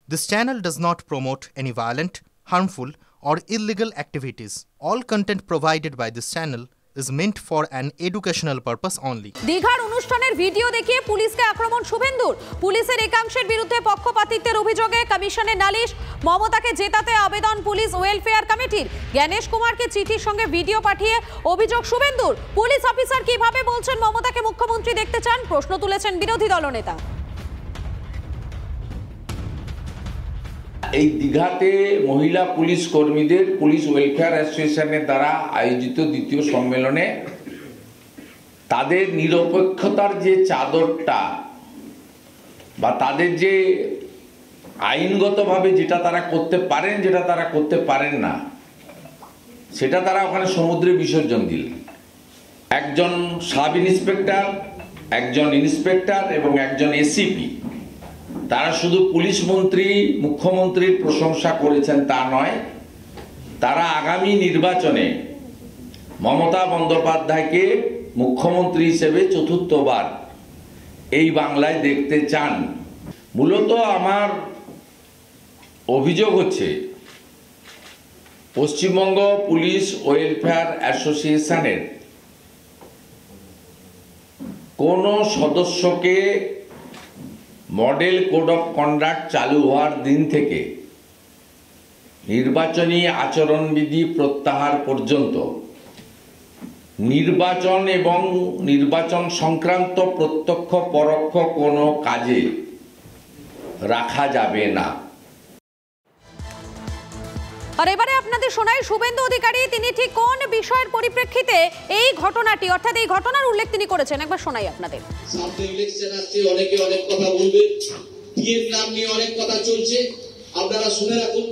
This channel does not promote any violent, harmful, or illegal activities. All content provided by this channel is meant for an educational purpose only. দীঘার অনুষ্ঠানের video দেখিয়ে পুলিশকে আক্রমণ শুভেন্দুর। পুলিশের একাংশের বিরুদ্ধে পক্ষপাতিত্বের অভিযোগে কমিশনে নালিশ। মমতাকে জেতাতে আবেদন পুলিশ ওয়েলফেয়ার কমিটির। জ্ঞানেশ কুমারকে চিঠির সঙ্গে ভিডিও পাঠিয়ে অভিযোগ শুভেন্দুর। পুলিশ অফিসার কিভাবে বলছেন মমতাকে মুখ্যমন্ত্রী দেখতে চান, প্রশ্ন তুলেছেন বিরোধী দলনেতা। এই দীঘাতে মহিলা পুলিশ কর্মীদের পুলিশ ওয়েলফেয়ার অ্যাসোসিয়েশনের দ্বারা আয়োজিত দ্বিতীয় সম্মেলনে তাদের নিরপেক্ষতার যে চাদরটা বা তাদের যে আইনগতভাবে যেটা তারা করতে পারেন, যেটা তারা করতে পারেন না, সেটা তারা ওখানে সমুদ্রে বিসর্জন দিলেন। একজন সাব ইন্সপেক্টর, একজন ইন্সপেক্টর এবং একজন এসিপি তারা শুধু পুলিশ মন্ত্রী মুখ্যমন্ত্রীর প্রশংসা করেছেন তা নয়, তারা আগামী নির্বাচনে মমতা বন্দ্যোপাধ্যায়কে মুখ্যমন্ত্রী হিসেবে চতুর্থবার এই বাংলায় দেখতে চান। মূলত আমার অভিযোগ হচ্ছে পশ্চিমবঙ্গ পুলিশ ওয়েলফেয়ার অ্যাসোসিয়েশনের কোন সদস্যকে মডেল কোড অফ কন্ডাক্ট চালু হওয়ার দিন থেকে নির্বাচনী আচরণবিধি প্রত্যাহার পর্যন্ত নির্বাচন এবং নির্বাচন সংক্রান্ত প্রত্যক্ষ পরোক্ষ কোনো কাজে রাখা যাবে না। আর এবারে আপনাদের শোনাই শুভেন্দু অধিকারী তিনি ঠিক কোন বিষয়ের পরিপ্রেক্ষিতে এই ঘটনাটি অর্থাৎ এই ঘটনার উল্লেখ তিনি করেছেন, একবার শোনাই আপনাদের। সামনে ইলেকশন আসছে, অনেকে অনেক কথা বলবে, বিয়ের নাম নিয়ে অনেক কথা চলছে, আপনারা শুনে রাখুন।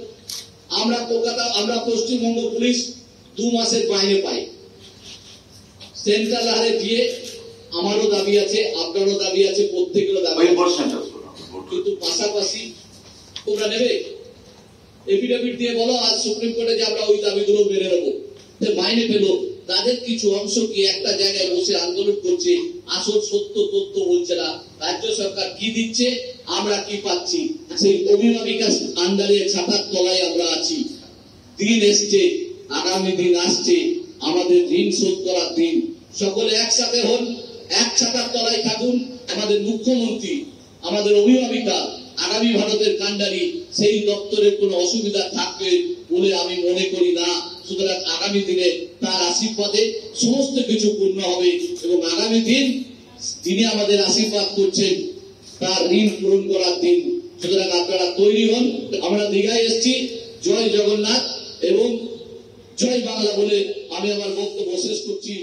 আমরা পশ্চিমবঙ্গ পুলিশ 2 মাসের মাইনে পাই। সেন্ট্রাল হারে দিয়ে আমারও দাবি আছে, আপনারও দাবি আছে, প্রত্যেকেরও দাবি আছে, কিন্তু পাশাপাশি তোমরা নেবে এফিডেভিট দিয়ে বলো আজ সুপ্রিম কোর্টে যে আমরা ওই দাবিগুলো মেনে নেবো। মাইনে পেল তাদের কিছু অংশ কি একটা জায়গায় বসে আন্দোলন করছে, আসল সত্য তথ্য বলছে না। রাজ্য সরকার কি দিচ্ছে, আমরা কি পাচ্ছি, সেই অভিভাবিকা আন্ডারে ছাতার তলায় আমরা আছি। দিন এসছে, আগামী দিন আসছে, আমাদের ঋণ শোধ করার দিন। সকলে একসাথে হন, এক ছাতার তলায় থাকুন। আমাদের মুখ্যমন্ত্রী, আমাদের অভিভাবিকা, আগামী ভারতের কান্ডারি, সেই দপ্তরের কোনো অসুবিধা থাকবে বলে আমি মনে করি না। সুতরাং আগামী দিনে তার আশীর্বাদে সমস্ত কিছু পূর্ণ হবে এবং আগামী দিন যিনি আমাদের আশীর্বাদ করছেন তার ঋণ পূরণ করার দিন। সুতরাং আপনারা তৈরি হন। আমরা দীঘায় এসেছি। জয় জগন্নাথ এবং জয় বাংলা বলে আমি আমার বক্তব্য শেষ করছি।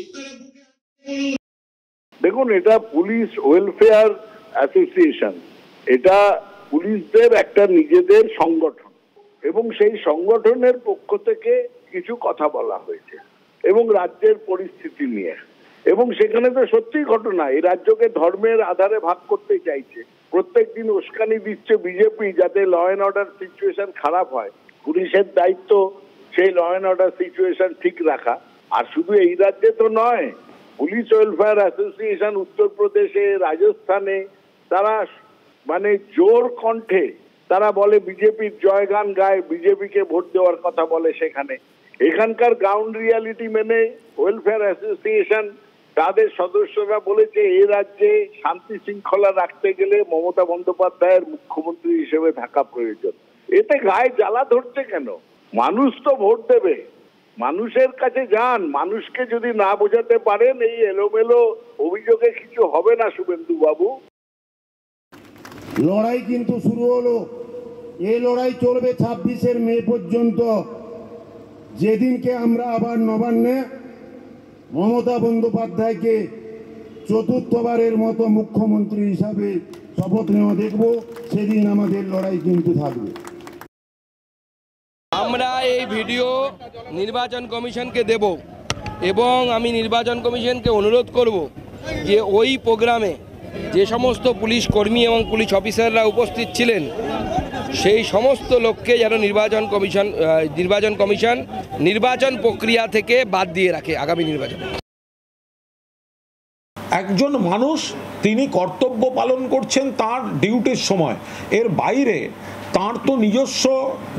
দেখুন, এটা পুলিশ ওয়েলফেয়ার অ্যাসোসিয়েশন, এটা পুলিশদের একটা নিজেদের সংগঠন এবং সেই সংগঠনের পক্ষ থেকে কিছু কথা বলা হয়েছে এবং রাজ্যের পরিস্থিতি নিয়ে, এবং সেখানে তো সত্যি ঘটনা, এই রাজ্যকে ধর্মের আধারে ভাগ করতে চাইছে। প্রত্যেকদিন উস্কানি দিচ্ছে বিজেপি যাতে ল অ্যান্ড অর্ডার সিচুয়েশন খারাপ হয়। পুলিশের দায়িত্ব সেই ল অ্যান্ড অর্ডার সিচুয়েশন ঠিক রাখা। আর শুধু এই রাজ্যে তো নয়, পুলিশ ওয়েলফেয়ার অ্যাসোসিয়েশন উত্তরপ্রদেশে, রাজস্থানে তারা মানে জোর কণ্ঠে তারা বলে বিজেপির জয়গান গায়, বিজেপিকে ভোট দেওয়ার কথা বলে। সেখানে এখানকার গ্রাউন্ড রিয়ালিটি মেনে ওয়েলফেয়ার অ্যাসোসিয়েশন তাদের সদস্যরা বলেছে এই রাজ্যে শান্তি শৃঙ্খলা রাখতে গেলে মমতা বন্দ্যোপাধ্যায়ের মুখ্যমন্ত্রী হিসেবে থাকা প্রয়োজন। এতে গায়ে জ্বালা ধরছে কেন? মানুষ তো ভোট দেবে, মানুষের কাছে যান। মানুষকে যদি না বোঝাতে পারেন এই এলোমেলো অভিযোগে কিছু হবে না শুভেন্দু বাবু। লড়াই কিন্তু শুরু হলো। এই লড়াই চলবে 26শে মে পর্যন্ত, যেদিনকে আমরা আবার নবান্নে মমতা বন্দ্যোপাধ্যায়কে চতুর্থবারের মতো মুখ্যমন্ত্রী হিসাবে শপথ নেওয়া দেখব, সেদিন আমাদের লড়াই কিন্তু থাকবে। আমরা এই ভিডিও নির্বাচন কমিশনকে দেব এবং আমি নির্বাচন কমিশনকে অনুরোধ করব যে ওই প্রোগ্রামে যে সমস্ত পুলিশ কর্মী এবং পুলিশ অফিসাররা উপস্থিত ছিলেন সেই সমস্ত লোককে যেন নির্বাচন কমিশন নির্বাচন প্রক্রিয়া থেকে বাদ দিয়ে রাখে আগামী নির্বাচনে। একজন মানুষ তিনি কর্তব্য পালন করছেন তার ডিউটির সময়, এর বাইরে তার তো নিজস্ব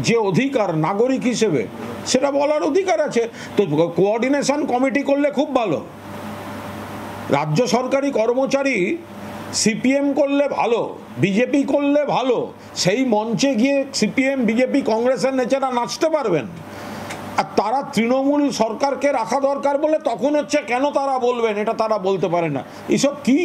যে অধিকার নাগরিক হিসেবে সেটা বলার অধিকার আছে। তো কোঅর্ডিনেশন কমিটি করলে খুব ভালো। রাজ্য সরকারি কর্মচারী সিপিএম করলে ভালো, বিজেপি করলে ভালো, সেই মঞ্চে গিয়ে সিপিএম বিজেপি কংগ্রেসের নেতারা নাচতে পারবেন। আর তারা তৃণমূল সরকারকে রাখা দরকার বলে তখন হচ্ছে কেন তারা বলবেন, এটা তারা বলতে পারে না। এসব কি